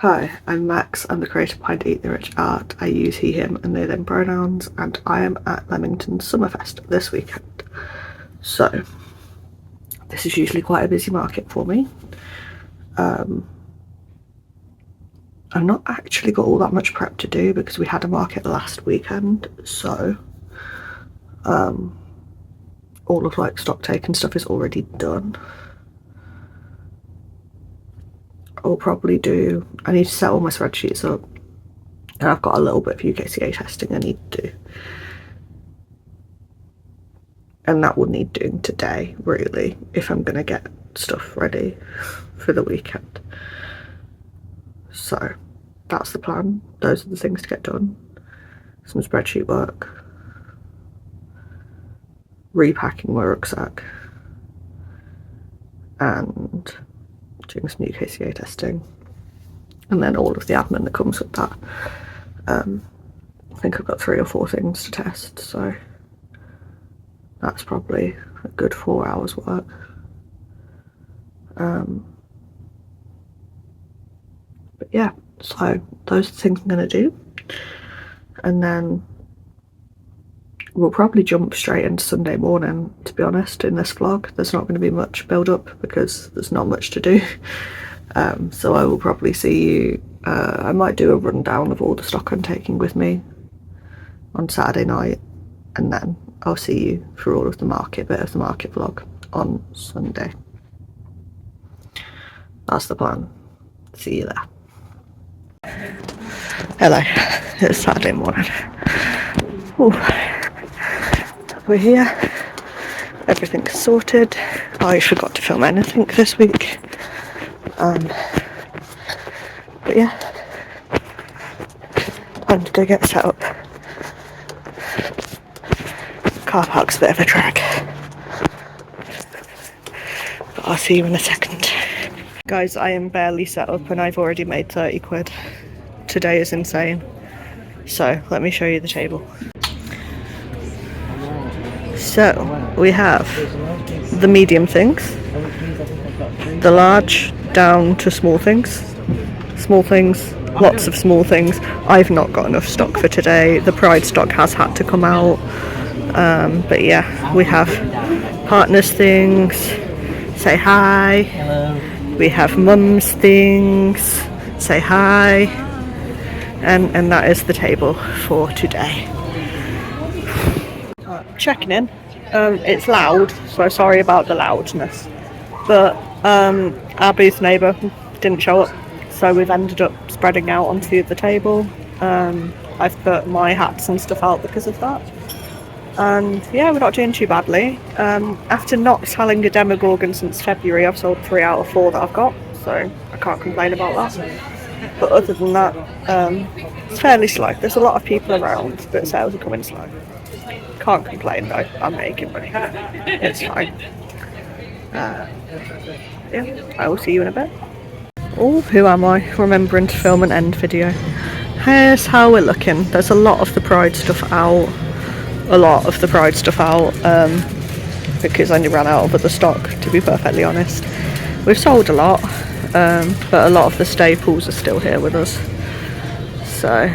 Hi, I'm Max. I'm the creator behind Eat the Rich Art. I use he, him and they, them pronouns, and I am at Leamington Summerfest this weekend. So, this is usually quite a busy market for me. I've not actually got all that much prep to do because we had a market last weekend, so all of like stock take and stuff is already done. I'll probably do, I need to set all my spreadsheets up, and I've got a little bit of UKCA testing I need to do. And that will need doing today, really, if I'm going to get stuff ready for the weekend. So that's the plan. Those are the things to get done. Some spreadsheet work, repacking my rucksack, and doing some UKCA testing, and then all of the admin that comes with that. I think I've got 3 or 4 things to test, so that's probably a good 4 hours work. But yeah, so those are the things I'm going to do, and then we'll probably jump straight into Sunday morning, to be honest. In this vlog there's not going to be much build up because there's not much to do. So I will probably see you, I might do a rundown of all the stock I'm taking with me on Saturday night, and then I'll see you for all of the market bit of the market vlog on Sunday. That's the plan. See you there. Hello, it's Saturday morning. Ooh. We're here, everything's sorted. I forgot to film anything this week. But yeah, time to go get set up. Car park's a bit of a drag, but I'll see you in a second. Guys, I am barely set up and I've already made 30 quid. Today is insane. So let me show you the table. So we have the medium things, the large down to small things, lots of small things. I've not got enough stock for today. The Pride stock has had to come out. But yeah, we have partners things, say hi. Hello. We have mums things, say hi. And that is the table for today. Checking in. It's loud, so sorry about the loudness. But our booth neighbour didn't show up, so we've ended up spreading out onto the table. I've put my hats and stuff out because of that. And yeah, we're not doing too badly. After not selling a Demogorgon since February, I've sold 3 out of 4 that I've got, so I can't complain about that. But other than that, it's fairly slow. There's a lot of people around, but sales are coming slow. Can't complain though, I'm making money. It's fine. Yeah, I will see you in a bit. Oh, who am I? Remembering to film an end video. Here's how we're looking. There's a lot of the Pride stuff out. Because I only ran out of other stock, to be perfectly honest. We've sold a lot, but a lot of the staples are still here with us. So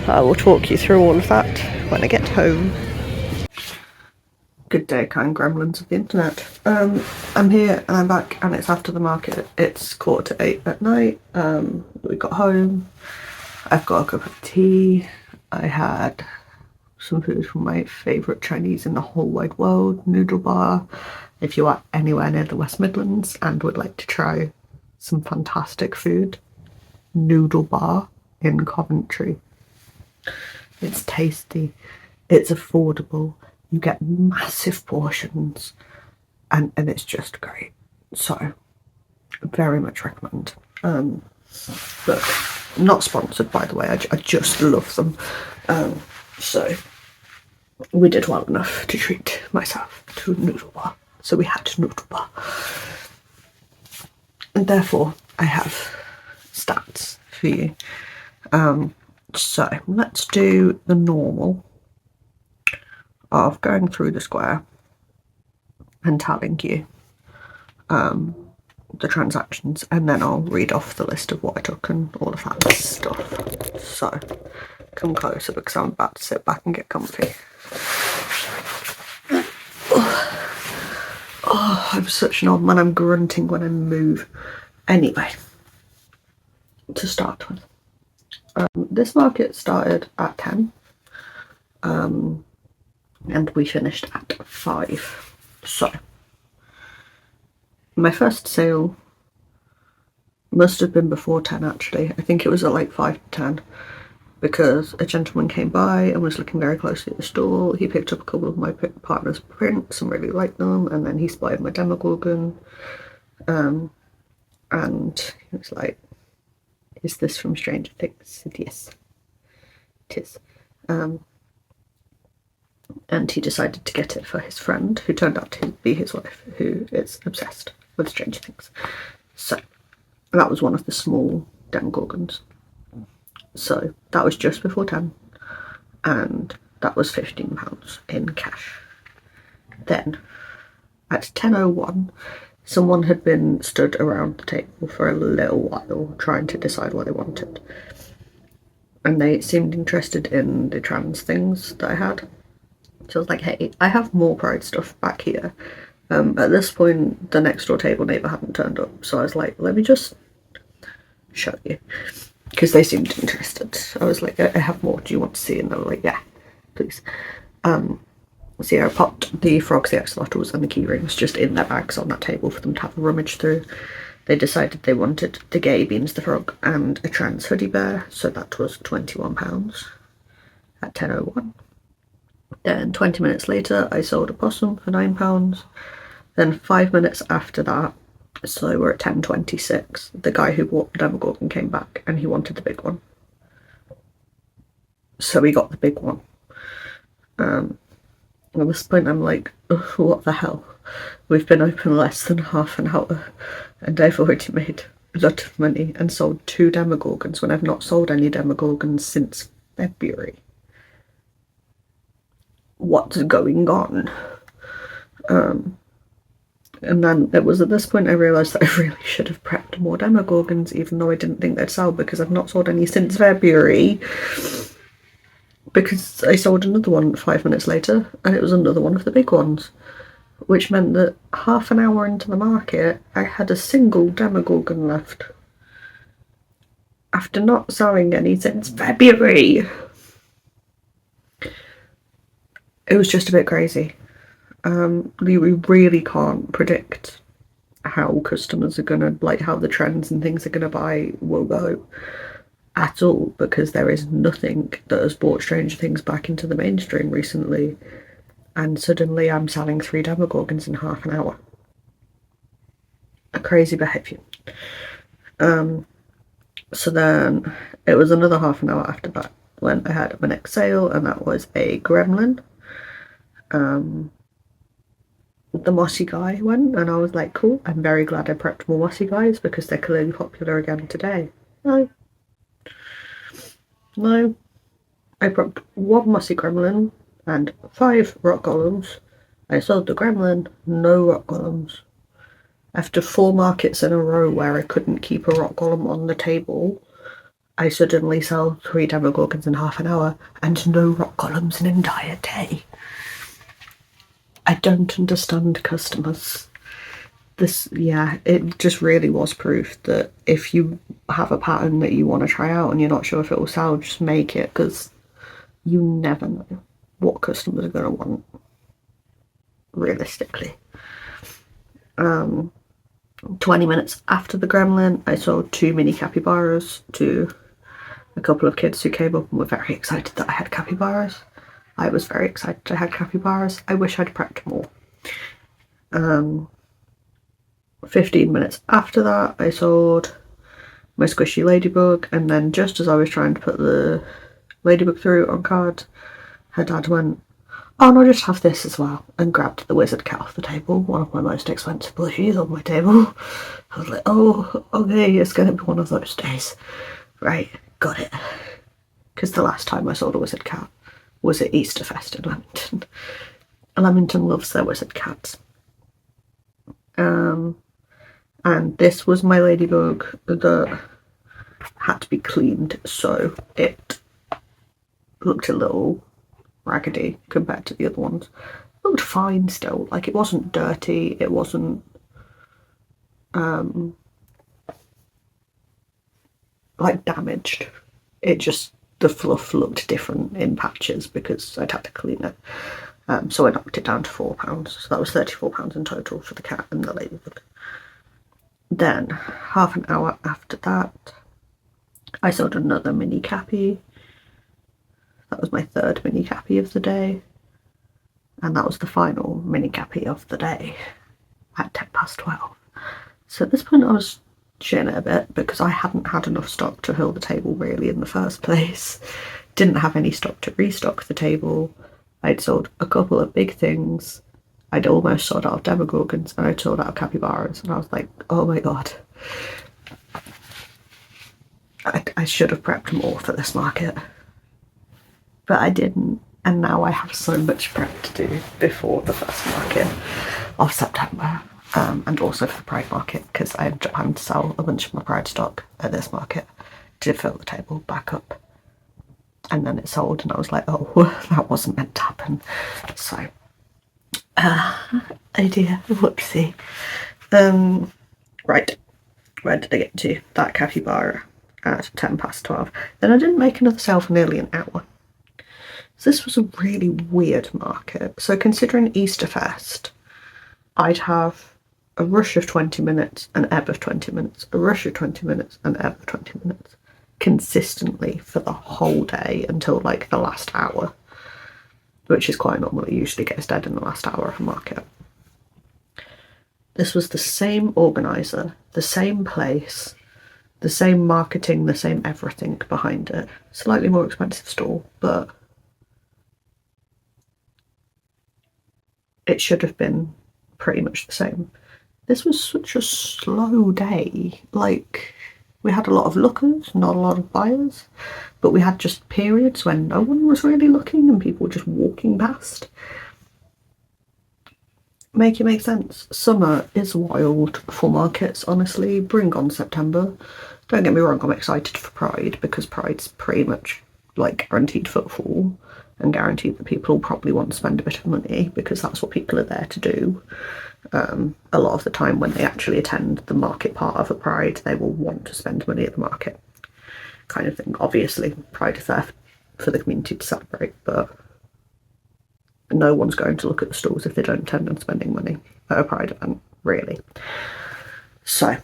I will talk you through all of that when I get home. Good day, kind gremlins of the internet. I'm here and I'm back, and it's after the market. It's 7:45 at night. We got home. I've got a cup of tea. I had some food from my favourite Chinese in the whole wide world, Noodle Bar. If you are anywhere near the West Midlands and would like to try some fantastic food, Noodle Bar in Coventry. It's tasty, it's affordable, you get massive portions, and it's just great. So very much recommend. But not sponsored, by the way. I just love them. So we did well enough to treat myself to Noodle Bar, so we had Noodle Bar, and therefore I have stats for you. So let's do the normal of going through the square and telling you the transactions, and then I'll read off the list of what I took and all of that stuff. So come closer because I'm about to sit back and get comfy. Oh, I'm such an old man. I'm grunting when I move. Anyway, to start with, this market started at 10, and we finished at 5. So my first sale must have been before 10 actually. I think it was at like 5 to 10, because a gentleman came by and was looking very closely at the stall. He picked up a couple of my partner's prints and really liked them, and then he spotted my Demogorgon, and he was like, "Is this from Stranger Things?" I said, "Yes, it is." And he decided to get it for his friend, who turned out to be his wife, who is obsessed with Stranger Things. So that was one of the small Demogorgons. So that was just before 10, and that was £15 in cash. Then at 10:01, someone had been stood around the table for a little while trying to decide what they wanted, and they seemed interested in the trans things that I had. So I was like, hey, I have more Pride stuff back here. At this point, the next door table neighbour hadn't turned up, so I was like, let me just show you, because they seemed interested. I was like, I have more, do you want to see? And they were like, yeah, please. So yeah, I popped the frogs, the axolotls and the key rings just in their bags on that table for them to have a rummage through. They decided they wanted the Gay Beans the frog and a trans hoodie bear, so that was £21 at 10:01. Then 20 minutes later, I sold a possum for £9. Then 5 minutes after that, so we're at 10:26, the guy who bought the Demogorgon came back and he wanted the big one. So we got the big one. At this point I'm like, what the hell? We've been open less than half an hour and I've already made a lot of money and sold 2 Demogorgons when I've not sold any Demogorgons since February. What's going on? And then it was at this point I realised that I really should have prepped more Demogorgons, even though I didn't think they'd sell, because I've not sold any since February. Because I sold another one 5 minutes later, and it was another one of the big ones, which meant that half an hour into the market, I had a single Demogorgon left. After not selling any since February. It was just a bit crazy. We really can't predict how customers are gonna, like, how the trends and things are gonna buy will go at all, because there is nothing that has brought Stranger Things back into the mainstream recently, and suddenly I'm selling 3 Demogorgons in half an hour. A crazy behaviour. So then it was another half an hour after that when I had my next sale, and that was a gremlin. The mossy guy went, and I was like, cool, I'm very glad I prepped more mossy guys, because they're clearly popular again today. No, I prepped 1 mossy gremlin and 5 rock golems. I sold the gremlin, no rock golems. After 4 markets in a row where I couldn't keep a rock golem on the table, I suddenly sell 3 Demogorgons in half an hour and no rock golems an entire day. I don't understand customers. It just really was proof that if you have a pattern that you want to try out and you're not sure if it will sell, just make it, because you never know what customers are going to want, realistically. 20 minutes after the gremlin, I sold 2 mini capybaras to a couple of kids who came up and were very excited that I had capybaras. I was very excited I had capybaras. I wish I'd prepped more. 15 minutes after that, I sold my squishy ladybug, and then just as I was trying to put the ladybug through on card, her dad went, oh, and I'll just have this as well, and grabbed the wizard cat off the table, one of my most expensive plushies on my table. I was like, oh, okay, it's going to be one of those days. Right, got it. Because the last time I sold a wizard cat was at Easterfest in Leamington. Leamington loves their wizard cats. And this was my ladybug that had to be cleaned, so it looked a little raggedy compared to the other ones. It looked fine still, like it wasn't dirty, it wasn't like damaged. It just, the fluff looked different in patches because I'd had to clean it. So I knocked it down to £4. So that was £34 in total for the cat and the ladybug. Then, half an hour after that, I sold another mini cappy. That was my third mini cappy of the day. And that was the final mini cappy of the day at 12:10. So at this point I was shitting it a bit because I hadn't had enough stock to fill the table really in the first place. Didn't have any stock to restock the table. I'd sold a couple of big things. I'd almost sold out of demogorgons and I'd sold out of capybaras, and I was like, oh my god. I should have prepped more for this market. But I didn't, and now I have so much prep to do before the first market of September. And also for the Pride market, because I ended up having to sell a bunch of my Pride stock at this market to fill the table back up. And then it sold, and I was like, oh, that wasn't meant to happen. So, oh dear, whoopsie. Right, where did I get to? That capybara at 12:10. Then I didn't make another sale for nearly an hour. So this was a really weird market. So considering Easterfest, I'd have a rush of 20 minutes, an ebb of 20 minutes, a rush of 20 minutes, an ebb of 20 minutes, consistently for the whole day until like the last hour, which is quite normal. It usually gets dead in the last hour of a market. This was the same organiser, the same place, the same marketing, the same everything behind it. Slightly more expensive stall, but it should have been pretty much the same. This was such a slow day. Like, we had a lot of lookers, not a lot of buyers, but we had just periods when no one was really looking and people were just walking past. Make it make sense. Summer is wild for markets, honestly. Bring on September. Don't get me wrong, I'm excited for Pride because Pride's pretty much like guaranteed footfall and guaranteed that people will probably want to spend a bit of money because that's what people are there to do. A lot of the time when they actually attend the market part of a Pride, they will want to spend money at the market kind of thing. Obviously, Pride is there for the community to celebrate, but no one's going to look at the stalls if they don't intend on spending money at a Pride event, really. So,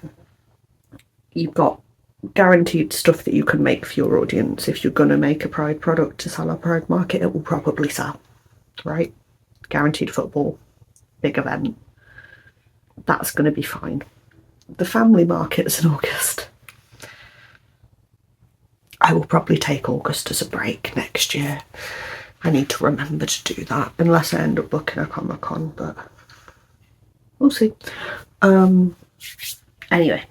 you've got guaranteed stuff that you can make for your audience. If you're going to make a Pride product to sell at a Pride market, it will probably sell, right? Guaranteed football, big event. That's going to be fine. The family markets in August. I will probably take August as a break next year. I need to remember to do that, unless I end up booking a Comic-Con, but we'll see. Anyway,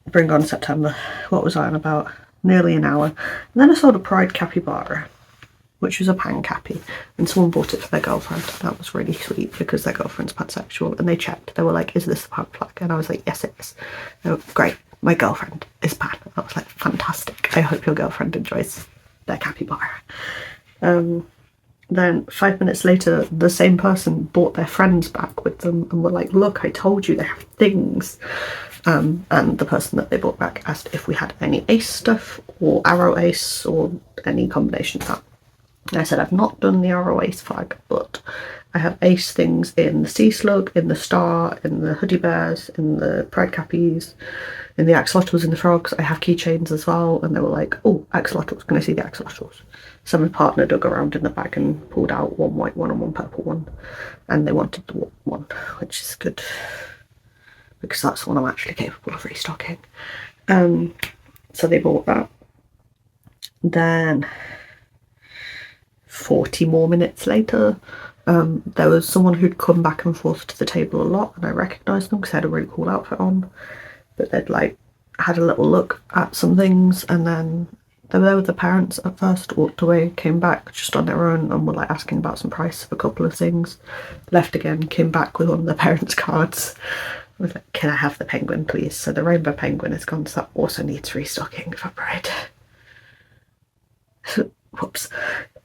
bring on September. What was I on about? Nearly an hour. And then I sold a Pride capybara, which was a pan cappy, and someone bought it for their girlfriend. That was really sweet because their girlfriend's pansexual, and they checked. They were like, is this the pan flag? And I was like, yes, it is. They were, great, my girlfriend is pan. I was like, fantastic. I hope your girlfriend enjoys their capybara. Then 5 minutes later, the same person brought their friends back with them and were like, look, I told you they have things. And the person that they brought back asked if we had any ace stuff or arrow ace or any combination of that. And I said, I've not done the arrow ace flag, but I have ace things in the sea slug, in the star, in the hoodie bears, in the pride cappies, in the axolotls, in the frogs. I have keychains as well. And they were like, oh, axolotls, can I see the axolotls? So my partner dug around in the bag and pulled out one white one and one purple one. And they wanted the one, which is good, because that's the one I'm actually capable of restocking. So they bought that. Then 40 more minutes later, there was someone who'd come back and forth to the table a lot, and I recognised them because they had a really cool outfit on, but they'd like had a little look at some things, and then they were there with the parents at first, walked away, came back just on their own and were like asking about some price of a couple of things, left again, came back with one of their parents' cards, I was like, can I have the penguin, please? So the rainbow penguin is gone, so that also needs restocking for bread. Whoops.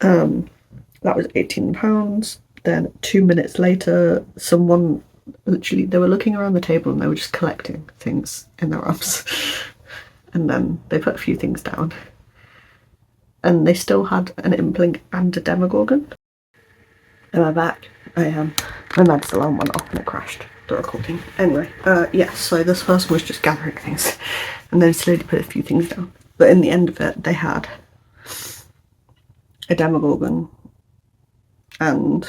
That was £18. Then 2 minutes later, someone literally, they were looking around the table and they were just collecting things in their arms. And then they put a few things down. And they still had an impling and a demogorgon. Am I back? I am. My med's alarm went off and it crashed the recording. Anyway, yes, so this person was just gathering things and then slowly put a few things down. But in the end of it, they had a demogorgon and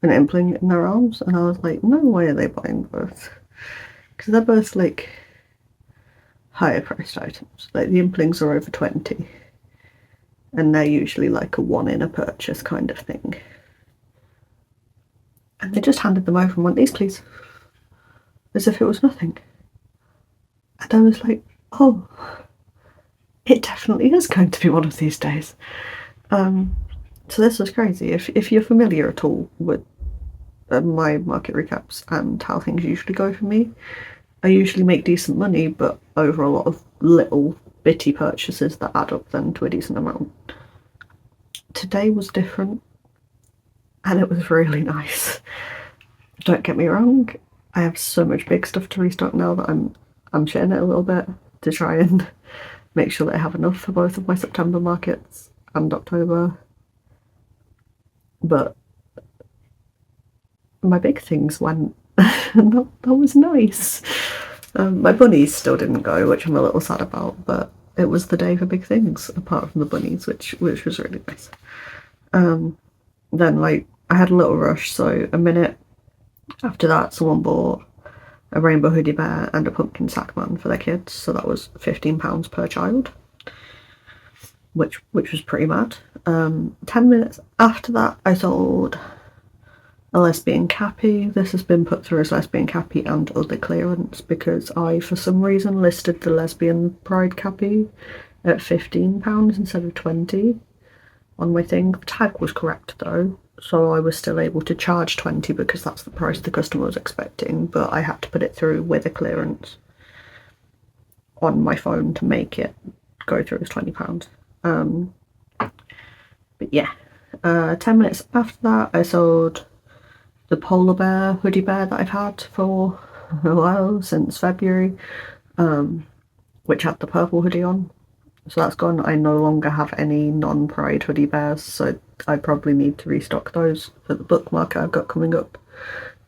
an impling in their arms, and I was like, no way are they buying both, because they're both like higher priced items. Like the implings are over 20 and they're usually like a one in a purchase kind of thing, and they just handed them over and went, these please, as if it was nothing. And I was like, oh, it definitely is going to be one of these days. So this was crazy. If you're familiar at all with my market recaps and how things usually go for me, I usually make decent money, but over a lot of little bitty purchases that add up then to a decent amount. Today was different, and it was really nice. Don't get me wrong, I have so much big stuff to restock now that I'm sharing it a little bit to try and make sure that I have enough for both of my September markets and October. But my big things went, and that was nice. My bunnies still didn't go, which I'm a little sad about, but it was the day for big things, apart from the bunnies, which was really nice. Then, like, I had a little rush, so a minute after that, someone bought a rainbow hoodie bear and a pumpkin sack man for their kids, so that was £15 per child, which was pretty mad. 10 minutes after that, I sold a lesbian cappy. This has been put through as lesbian cappy and other clearance because I, for some reason, listed the lesbian pride cappy at £15 instead of 20 on my thing. The tag was correct though, so I was still able to charge 20 because that's the price the customer was expecting, but I had to put it through with a clearance on my phone to make it go through as £20. But yeah, 10 minutes after that, I sold the polar bear hoodie bear that I've had for a while, since February, which had the purple hoodie on. So that's gone. I no longer have any non-pride hoodie bears, so I probably need to restock those for the book market I've got coming up.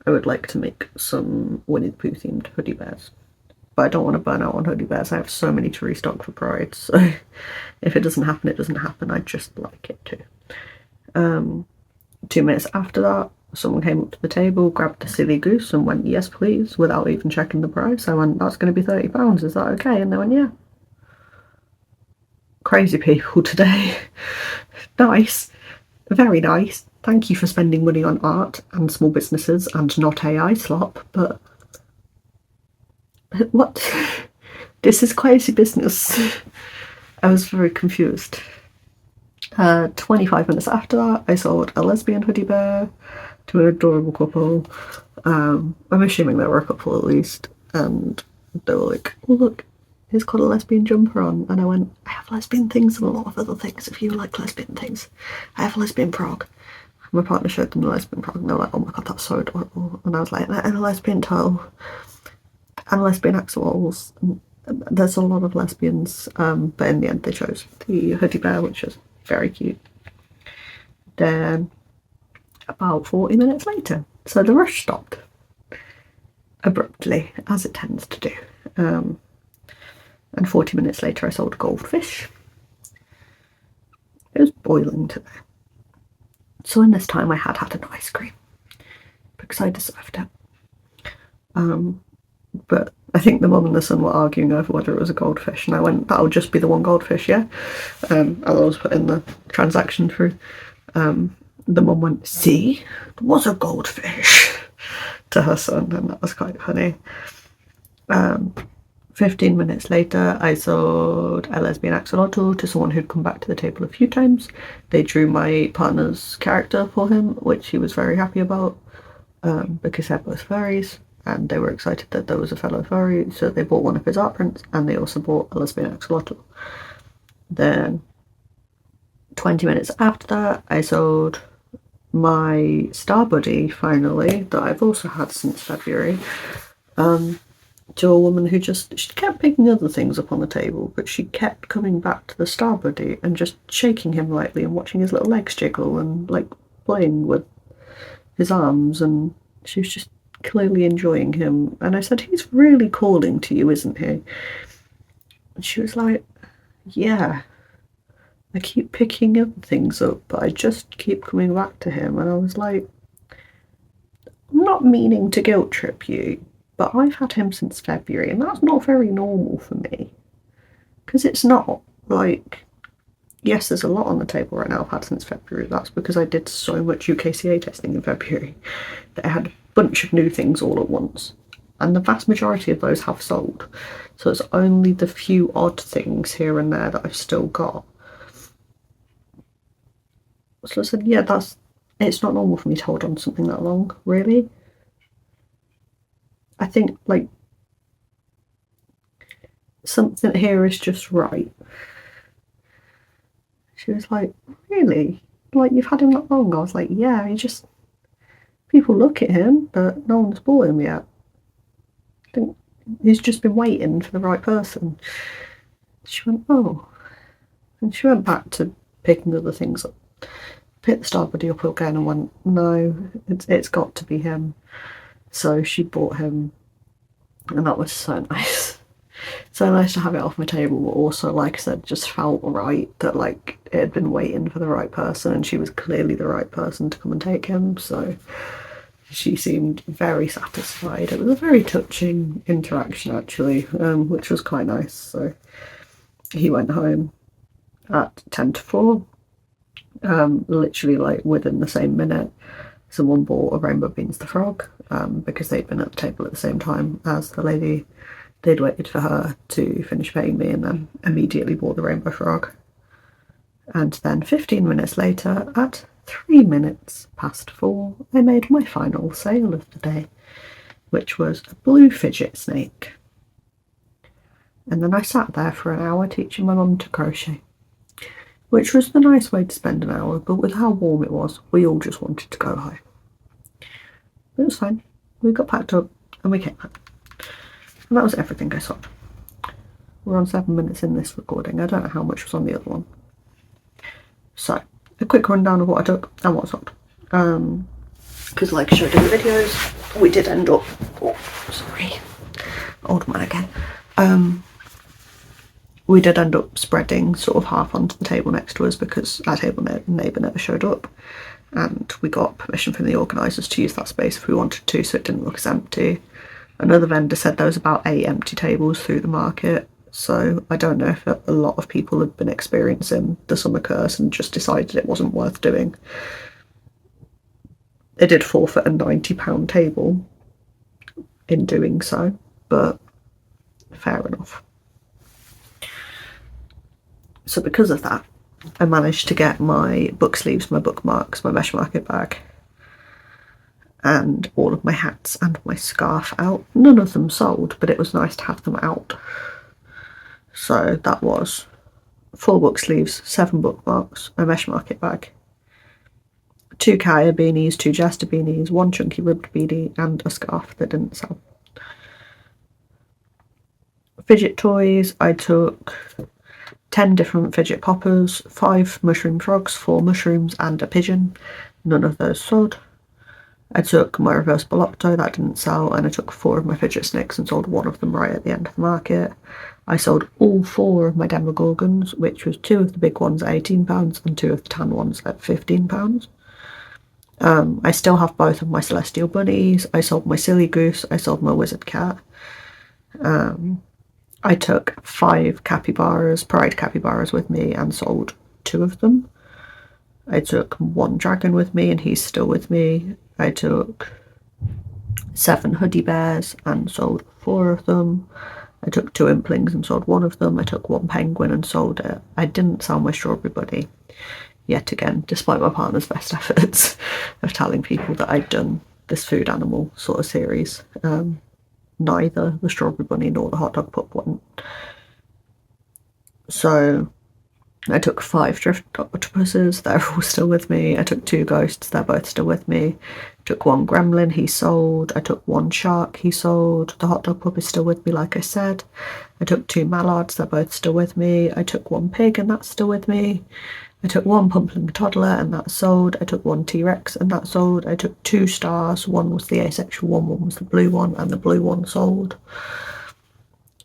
I would like to make some Winnie the Pooh themed hoodie bears, but I don't want to burn out on hoodie bears. I have so many to restock for pride, so if it doesn't happen, it doesn't happen. I'd just like it to. 2 minutes after that, someone came up to the table, grabbed a silly goose and went, yes please, without even checking the price. I went, that's going to be £30, is that okay? And they went, yeah. Crazy people today. Nice, very nice. Thank you for spending money on art and small businesses and not AI slop, but what? This is crazy business. I was very confused. 25 minutes after that, I sold a lesbian hoodie bear to an adorable couple. I'm assuming they were a couple at least, and they were like, oh look, he's got a lesbian jumper on, and I went, I have lesbian things and a lot of other things if you like lesbian things. I have a lesbian prog. My partner showed them the lesbian prog and they were like, oh my god, that's so adorable. And I was like, and a lesbian toe and lesbian axolotls. There's a lot of lesbians, but in the end they chose the hoodie bear, which is very cute. Then about 40 minutes later, so the rush stopped abruptly, as it tends to do, and 40 minutes later I sold a goldfish. It was boiling today, so in this time I had an ice cream because I deserved it. But I think the mum and the son were arguing over whether it was a goldfish, and I went, that'll just be the one goldfish, yeah? As I was putting the transaction through, the mum went, see, it was a goldfish, to her son, and that was quite funny. 15 minutes later, I sold a lesbian axolotl to someone who'd come back to the table a few times. They drew my partner's character for him, which he was very happy about, because they're both furries. and they were excited that there was a fellow furry, so they bought one of his art prints, and they also bought a lesbian axolotl. Then 20 minutes after that, I sold my Star Buddy, finally, that I've also had since February, to a woman who she kept picking other things up on the table, but she kept coming back to the Star Buddy and just shaking him lightly and watching his little legs jiggle and like playing with his arms, and she was just clearly enjoying him. And I said, he's really calling to you, isn't he? And she was like, yeah, I keep picking other things up, but I just keep coming back to him. And I was like, I'm not meaning to guilt trip you, but I've had him since February, and that's not very normal for me. Because it's not. Like, yes, there's a lot on the table right now I've had since February. That's because I did so much UKCA testing in February that I had a bunch of new things all at once. And the vast majority of those have sold. So it's only the few odd things here and there that I've still got. So I said, yeah, it's not normal for me to hold on to something that long, really. I think, like, something here is just right. She was like, really? Like, you've had him that long? I was like, yeah, people look at him, but no one's bought him yet. I think he's just been waiting for the right person. She went, oh. And she went back to picking other things up. Picked the Star Buddy up again and went, no, it's got to be him. So she bought him, and that was so nice. So nice to have it off my table, but also, like I said, just felt right that like it had been waiting for the right person, and she was clearly the right person to come and take him. So she seemed very satisfied. It was a very touching interaction, actually, which was quite nice. So he went home at 10 to 4. Literally, like, within the same minute, someone bought a Rainbow Beans the Frog, because they'd been at the table at the same time as the lady. They'd waited for her to finish paying me and then immediately bought the Rainbow Frog. And then 15 minutes later, at 3 minutes past 4, I made my final sale of the day, which was a blue fidget snake. And then I sat there for an hour teaching my mum to crochet, which was the nice way to spend an hour, but with how warm it was, we all just wanted to go home. But it was fine. We got packed up and we came home. And that was everything I sold. We're on 7 minutes in this recording. I don't know how much was on the other one. So, a quick rundown of what I took and what I sold. Because like I showed in the videos, we did end up... Oh, sorry. Old man again. We did end up spreading sort of half onto the table next to us because our table neighbour never showed up. And we got permission from the organisers to use that space if we wanted to, so it didn't look as empty. Another vendor said there was about 8 empty tables through the market, so I don't know if a lot of people had been experiencing the summer curse and just decided it wasn't worth doing. They did forfeit a £90 table in doing so, but fair enough. So because of that, I managed to get my book sleeves, my bookmarks, my mesh market bag, and all of my hats and my scarf out. None of them sold, but it was nice to have them out. So that was 4 book sleeves, 7 bookmarks, a mesh market bag, 2 Kaya beanies, 2 Jester beanies, 1 chunky ribbed beanie, and a scarf that didn't sell. Fidget toys, I took 10 different fidget poppers, 5 mushroom frogs, 4 mushrooms, and a pigeon. None of those sold. I took my reversible octo, that didn't sell, and I took 4 of my fidget sticks and sold 1 of them right at the end of the market. I sold all 4 of my Demogorgons, which was 2 of the big ones at £18 and 2 of the tan ones at £15. I still have both of my Celestial Bunnies. I sold my Silly Goose. I sold my Wizard Cat. I took 5 capybaras, Pride capybaras with me and sold 2 of them. I took 1 dragon with me and he's still with me. I took 7 hoodie bears and sold 4 of them. I took 2 implings and sold 1 of them. I took 1 penguin and sold it. I didn't sell my strawberry bunny, yet again, despite my partner's best efforts of telling people that I'd done this food animal sort of series. Neither the strawberry bunny nor the hot dog pup one. So I took 5 drift octopuses, they're all still with me. I took 2 ghosts, they're both still with me. I took 1 gremlin, he sold. I took 1 shark, he sold. The hot dog pup is still with me, like I said. I took 2 mallards, they're both still with me. I took 1 pig, and that's still with me. I took 1 pumpkin toddler, and that sold. I took 1 T-Rex, and that sold. I took 2 stars, 1 was the asexual one was the blue one, and the blue one sold.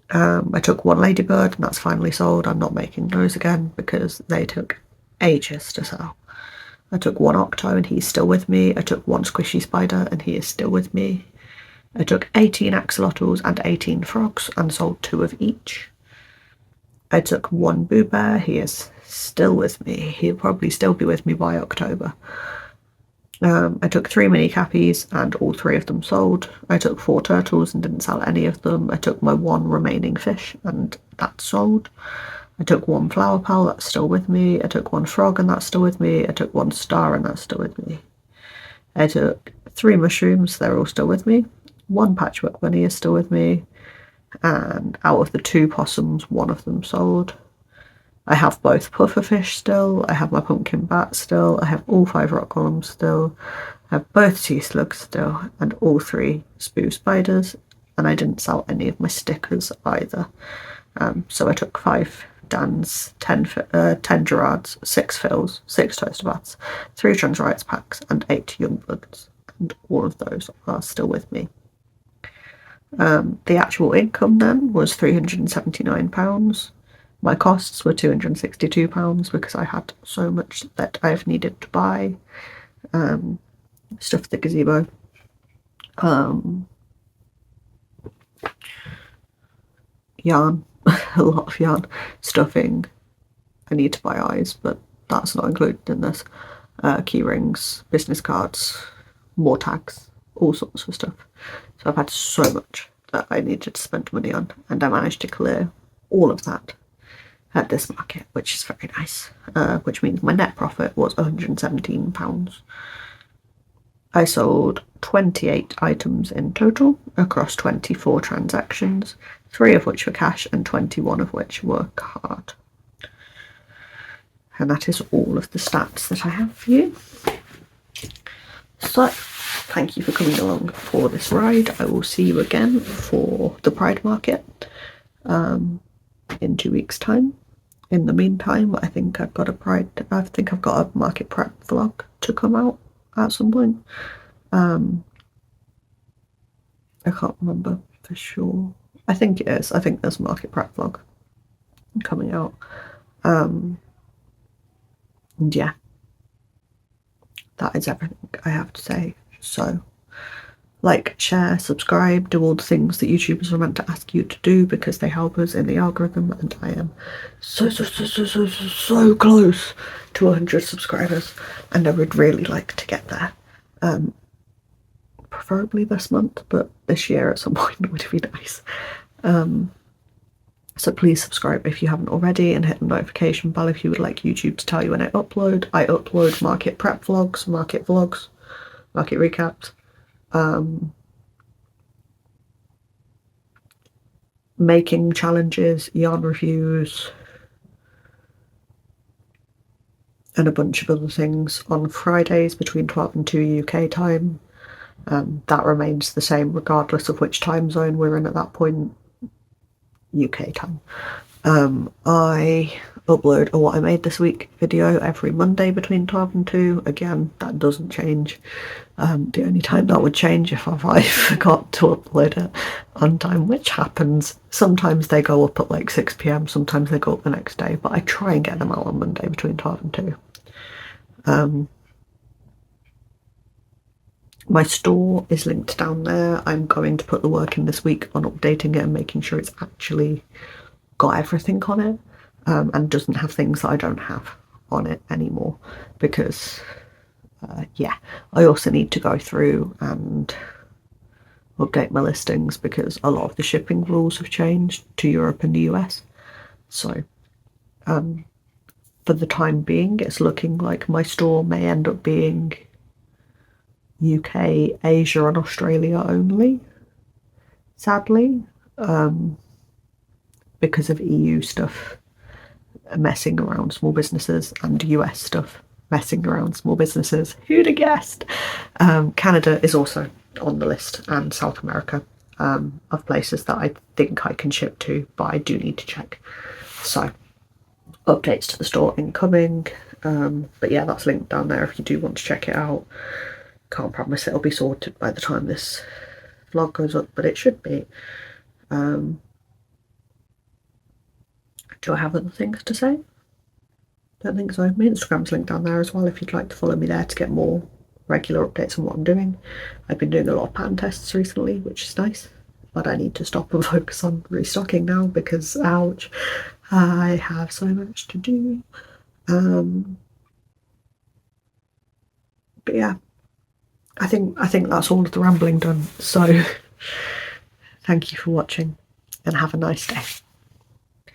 I took 1 ladybird, and that's finally sold. I'm not making those again because they took ages to sell. I took 1 octo, and he's still with me. I took 1 squishy spider, and he is still with me. I took 18 axolotls and 18 frogs and sold 2 of each. I took 1 Boo Bear, he is still with me. He'll probably still be with me by October. I took 3 mini cappies and all 3 of them sold. I took 4 turtles and didn't sell any of them. I took my 1 remaining fish and that sold. I took 1 flower pal, that's still with me. I took 1 frog and that's still with me. I took 1 star and that's still with me. I took 3 mushrooms, they're all still with me. 1 patchwork bunny is still with me. And out of the 2 possums, 1 of them sold. I have both pufferfish still, I have my pumpkin bat still, I have all 5 rock columns still, I have both sea slugs still, and all 3 spoo spiders, and I didn't sell any of my stickers either. So I took 5 Dans, 10 Gerards, 6 Phils, 6 Toaster Bats, 3 Transrites packs, and 8 Youngbloods, and all of those are still with me. The actual income then was £379. My costs were £262 because I had so much that I've needed to buy. Stuff for the gazebo. Yarn, a lot of yarn. Stuffing. I need to buy eyes, but that's not included in this. Key rings, business cards, more tags, all sorts of stuff. So I've had so much that I needed to spend money on, and I managed to clear all of that at this market, which is very nice, which means my net profit was £117. I sold 28 items in total across 24 transactions, 3 of which were cash and 21 of which were card. And that is all of the stats that I have for you. So, thank you for coming along for this ride. I will see you again for the Pride Market in 2 weeks' time. In the meantime, I think I've got a market prep vlog to come out at some point. I can't remember for sure. I think it is. I think there's a market prep vlog coming out. And yeah, that is everything I have to say. So, like, share, subscribe, do all the things that YouTubers are meant to ask you to do because they help us in the algorithm, and I am so close to 100 subscribers, and I would really like to get there. Preferably this month, but this year at some point would be nice. So please subscribe if you haven't already, and hit the notification bell if you would like YouTube to tell you when I upload. I upload market prep vlogs, market vlogs, market recaps, making challenges, yarn reviews, and a bunch of other things on Fridays between 12 and 2 UK time. That remains the same regardless of which time zone we're in at that point. UK time. I upload a What I Made This Week video every Monday between 12 and 2. Again, that doesn't change. The only time that would change if I forgot to upload it on time, which happens. Sometimes they go up at like 6 PM, sometimes they go up the next day, but I try and get them out on Monday between 12 and 2. My store is linked down there. I'm going to put the work in this week on updating it and making sure it's actually got everything on it, and doesn't have things that I don't have on it anymore, because yeah, I also need to go through and update my listings because a lot of the shipping rules have changed to Europe and the US. So for the time being, it's looking like my store may end up being UK, Asia and Australia only, sadly, because of EU stuff messing around small businesses and US stuff messing around small businesses. Who'd have guessed? Canada is also on the list, and South America, of places that I think I can ship to, but I do need to check. So, updates to the store incoming. But yeah, that's linked down there if you do want to check it out. Can't promise it'll be sorted by the time this vlog goes up, but it should be. Do I have other things to say? Don't think so. My Instagram's linked down there as well if you'd like to follow me there to get more regular updates on what I'm doing. I've been doing a lot of pattern tests recently, which is nice, but I need to stop and focus on restocking now because, ouch, I have so much to do. But yeah, I think that's all of the rambling done. So thank you for watching and have a nice day.